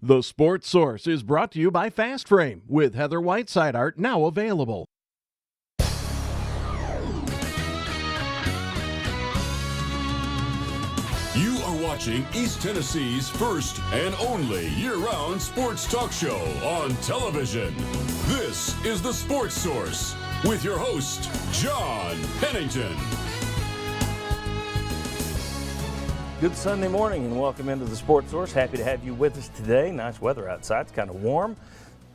The Sports Source is brought to you by Fast Frame with Heather Whiteside art now available. You are watching East Tennessee's first and only year-round sports talk show on television. This is The Sports Source with your host, John Pennington. Good Sunday morning and welcome into The Sports Source. Happy to have you with us today. Nice weather outside. It's kind of warm.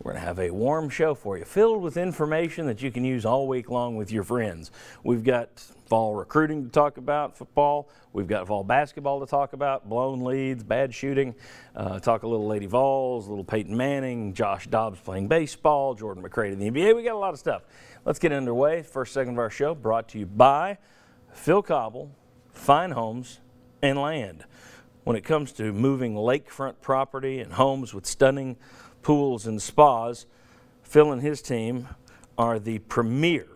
We're going to have a warm show for you, filled with information that you can use all week long with your friends. We've got fall recruiting to talk about, football. We've got fall basketball to talk about, blown leads, bad shooting. Talk a little Lady Vols, a little Peyton Manning, Josh Dobbs playing baseball, Jordan McCray in the NBA. We got a lot of stuff. Let's get underway. First segment of our show brought to you by Phil Cobble, Fine Homes and Land. When it comes to moving lakefront property and homes with stunning pools and spas, Phil and his team are the premier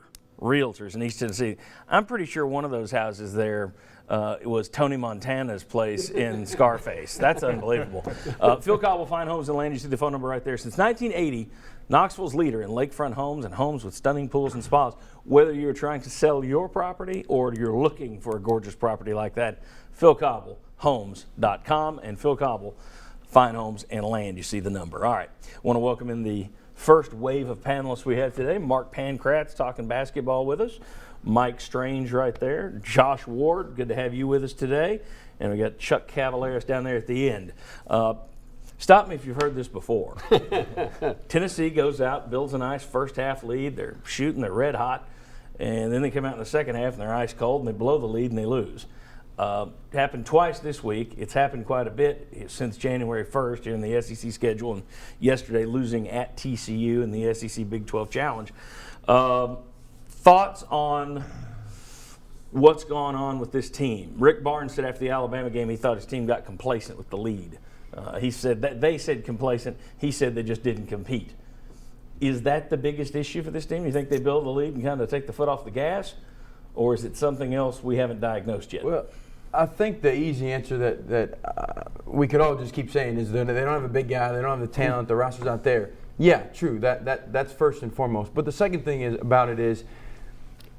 realtors in East Tennessee. I'm pretty sure one of those houses there it was Tony Montana's place in Scarface. That's unbelievable. Phil Cobble, Fine Homes and Land. You see the phone number right there. Since 1980, Knoxville's leader in lakefront homes and homes with stunning pools and spas. Whether you're trying to sell your property or you're looking for a gorgeous property like that, Phil Cobble, homes.com, and Phil Cobble, Fine Homes and Land. You see the number. All right. Want to welcome in the first wave of panelists we have today. Mark Pankratz talking basketball with us. Mike Strange right there. Josh Ward, good to have you with us today. And we got Chuck Cavaleris down there at the end. Stop me if you've heard this before. Tennessee goes out, builds a nice first half lead. They're shooting, they're red hot. And then they come out in the second half and they're ice cold and they blow the lead and they lose. Happened twice this week. It's happened quite a bit since January 1st in the SEC schedule, and yesterday losing at TCU in the SEC Big 12 Challenge. Thoughts on what's gone on with this team? Rick Barnes said after the Alabama game he thought his team got complacent with the lead. He said that they said complacent. He said they just didn't compete. Is that the biggest issue for this team? You think they build the lead and kind of take the foot off the gas? Or is it something else we haven't diagnosed yet? Well, I think the easy answer that we could all just keep saying is that they don't have a big guy, they don't have the talent, the roster's not there. Yeah, true. That's first and foremost. But the second thing about it is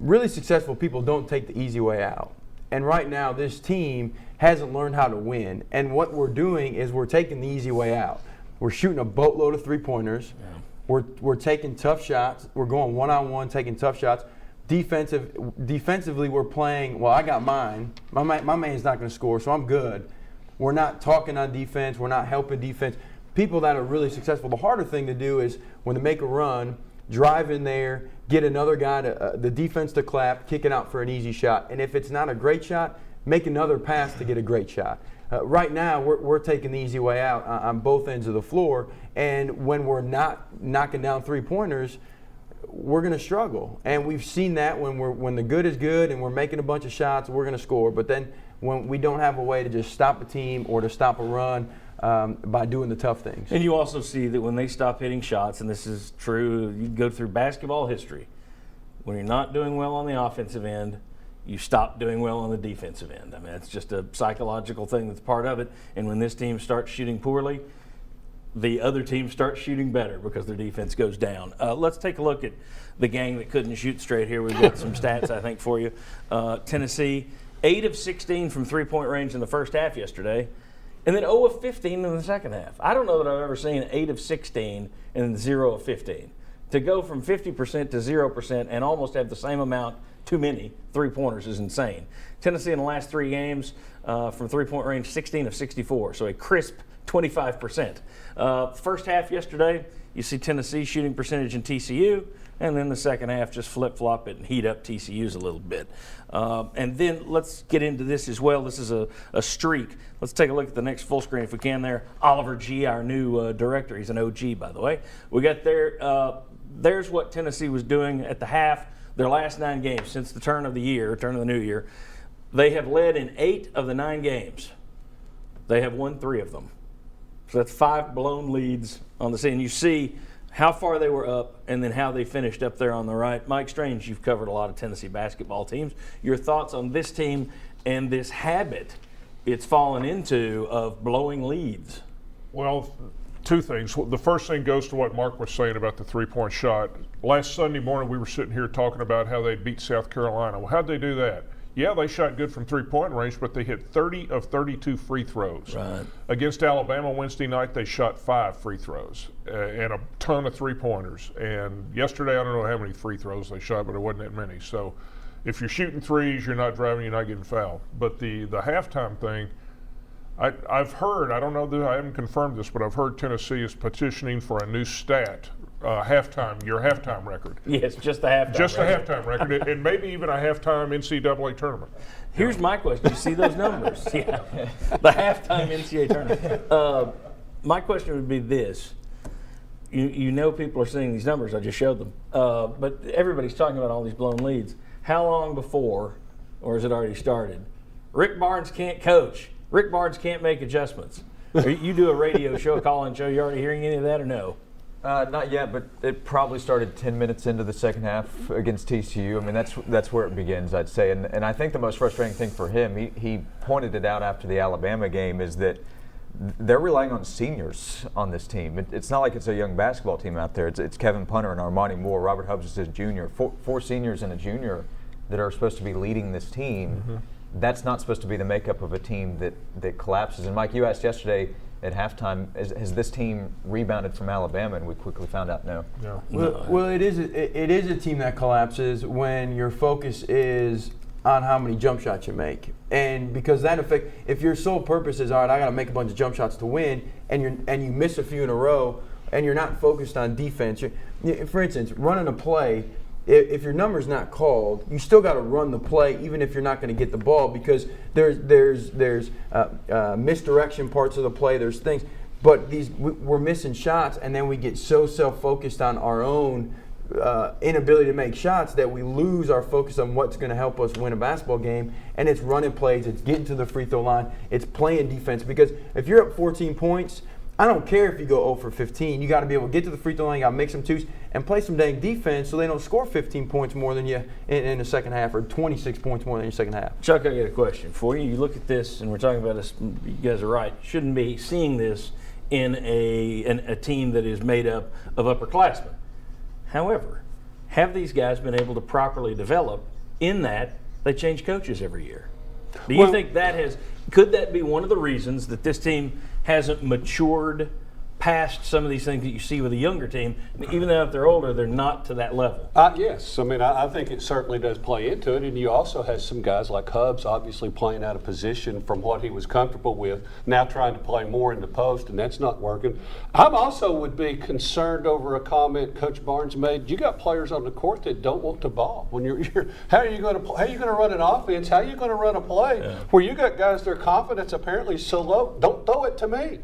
really successful people don't take the easy way out. And right now this team hasn't learned how to win. And what we're doing is we're taking the easy way out. We're shooting a boatload of three-pointers. Yeah. We're taking tough shots. We're going one-on-one, taking tough shots. Defensively, we're playing, well, I got mine. My man's not going to score, so I'm good. We're not talking on defense. We're not helping defense. People that are really successful, the harder thing to do is when they make a run, drive in there, get another guy, the defense to clap, kick it out for an easy shot. And if it's not a great shot, make another pass to get a great shot. Right now, we're taking the easy way out on both ends of the floor. And when we're not knocking down three-pointers, we're going to struggle. And we've seen that when the good is good and we're making a bunch of shots, we're going to score. But then when we don't have a way to just stop a team or to stop a run by doing the tough things. And you also see that when they stop hitting shots, and this is true, you go through basketball history, when you're not doing well on the offensive end, you stop doing well on the defensive end. I mean, it's just a psychological thing that's part of it. And when this team starts shooting poorly, the other team starts shooting better because their defense goes down. Let's take a look at the gang that couldn't shoot straight here. We've got some stats, I think, for you. Tennessee, 8 of 16 from three-point range in the first half yesterday, and then 0 of 15 in the second half. I don't know that I've ever seen 8 of 16 and then 0 of 15. To go from 50% to 0% and almost have the same amount, too many, three-pointers is insane. Tennessee in the last 3 games from three-point range, 16 of 64, so a crisp 25%. First half yesterday, you see Tennessee shooting percentage in TCU, and then the second half just flip-flop it and heat up TCU's a little bit. And then let's get into this as well. This is a streak. Let's take a look at the next full screen if we can there. Oliver G., our new director. He's an OG, by the way. We got there. There's what Tennessee was doing at the half. Their last 9 games since the turn of the new year. They have led in 8 of the 9 games. They have won 3 of them. So that's 5 blown leads on the scene. You see how far they were up and then how they finished up there on the right. Mike Strange, you've covered a lot of Tennessee basketball teams. Your thoughts on this team and this habit it's fallen into of blowing leads? Well, Two things. The first thing goes to what Mark was saying about the three-point shot. Last Sunday morning, we were sitting here talking about how they beat South Carolina. Well, how'd they do that? Yeah, they shot good from three-point range, but they hit 30 of 32 free throws. Right. Against Alabama Wednesday night, they shot 5 free throws and a ton of three-pointers. And yesterday, I don't know how many free throws they shot, but it wasn't that many. So if you're shooting threes, you're not driving, you're not getting fouled. But the halftime thing, I've heard, I don't know that I haven't confirmed this, but I've heard Tennessee is petitioning for a new stat, your halftime record. Yes, just the halftime. Just record. a halftime record, and maybe even a halftime NCAA tournament. Here's my question. You see those numbers? Yeah. The halftime NCAA tournament. My question would be this. You know people are seeing these numbers. I just showed them. But everybody's talking about all these blown leads. How long before, or has it already started, Rick Barnes can't coach? Rick Barnes can't make adjustments. You do a radio show, a call-in show. You already hearing any of that or no? Not yet, but it probably started 10 minutes into the second half against TCU. I mean, that's where it begins, I'd say. And I think the most frustrating thing for him, he pointed it out after the Alabama game, is that they're relying on seniors on this team. It's not like it's a young basketball team out there. It's Kevin Punter and Armani Moore, Robert Hubbs is a junior, four seniors and a junior that are supposed to be leading this team. Mm-hmm. That's not supposed to be the makeup of a team that collapses. And Mike, you asked yesterday at halftime, has this team rebounded from Alabama? And we quickly found out no. Yeah. Well, it is a team that collapses when your focus is on how many jump shots you make, and because that affects. If your sole purpose is, all right, I got to make a bunch of jump shots to win, and you miss a few in a row, and you're not focused on defense. For instance, running a play. If your number's not called, you still got to run the play, even if you're not going to get the ball, because there's misdirection parts of the play. There's things, but we're missing shots, and then we get so self-focused on our own inability to make shots that we lose our focus on what's going to help us win a basketball game. And it's running plays, it's getting to the free throw line, it's playing defense. Because if you're up 14 points, I don't care if you go 0 for 15. You got to be able to get to the free throw line. You got to make some twos and play some dang defense so they don't score 15 points more than you in the second half, or 26 points more than your second half. Chuck, I got a question for you. You look at this, and we're talking about this. You guys are right. Shouldn't be seeing this in a team that is made up of upperclassmen. However, have these guys been able to properly develop in that they change coaches every year? Do you think could that be one of the reasons that this team hasn't matured past some of these things that you see with a younger team? Even though if they're older, they're not to that level. Yes. I mean, I think it certainly does play into it. And you also have some guys like Hubbs obviously playing out of position from what he was comfortable with, now trying to play more in the post, and that's not working. I also would be concerned over a comment Coach Barnes made. You got players on the court that don't want the ball. When how are you going to run an offense? How are you going to run a play where you got guys their confidence apparently so low? Don't throw it to me.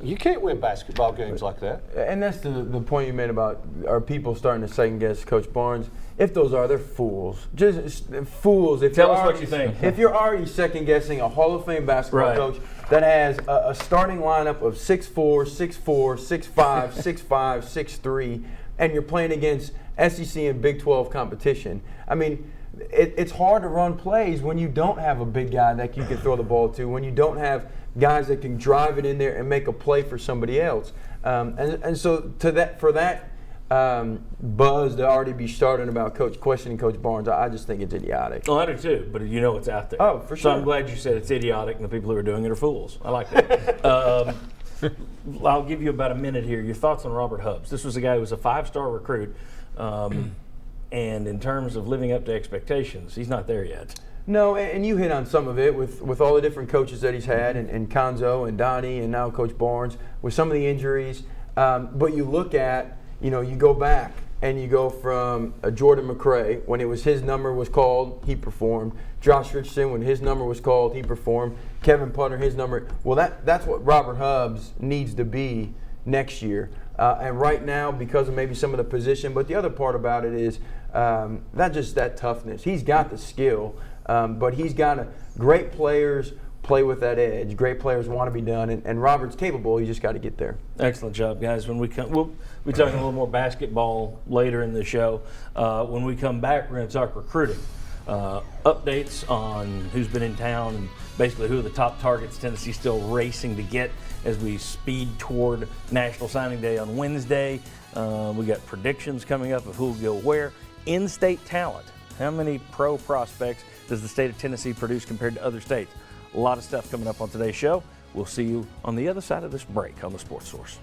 You can't win basketball games like that. And that's the point you made about are people starting to second guess Coach Barnes. If they're fools. Just fools. Tell us what you think. If you're already second guessing a Hall of Fame basketball coach that has a starting lineup of 6'4", 6'4", 6'5", 6'5", 6'3", and you're playing against SEC and Big 12 competition, I mean, it's hard to run plays when you don't have a big guy that you can throw the ball to, when you don't have guys that can drive it in there and make a play for somebody else. And so for that buzz to already be starting about questioning Coach Barnes, I just think it's idiotic. Oh, I do too, but you know it's out there. Oh, for sure. So I'm glad you said it's idiotic and the people who are doing it are fools. I like that. I'll give you about a minute here. Your thoughts on Robert Hubbs. This was a guy who was a 5-star recruit, and in terms of living up to expectations, he's not there yet. No, and you hit on some of it with all the different coaches that he's had, and Konzo and Donnie and now Coach Barnes with some of the injuries. But you look at, you go back and you go from Jordan McRae, when his number was called, he performed. Josh Richardson, when his number was called, he performed. Kevin Punter, his number. Well, that's what Robert Hubbs needs to be next year. And right now, because of maybe some of the position, but the other part about it is not just that toughness. He's got the skill. But he's got great players play with that edge. Great players want to be done, and Robert's capable. You just got to get there. Excellent job, guys. When we come, we'll be talking a little more basketball later in the show. When we come back, we're going to talk recruiting. updates on who's been in town and basically who are the top targets Tennessee's still racing to get as we speed toward National Signing Day on Wednesday. We got predictions coming up of who will go where. In-state talent. How many pro prospects does the state of Tennessee produce compared to other states? A lot of stuff coming up on today's show. We'll see you on the other side of this break on the Sports Source.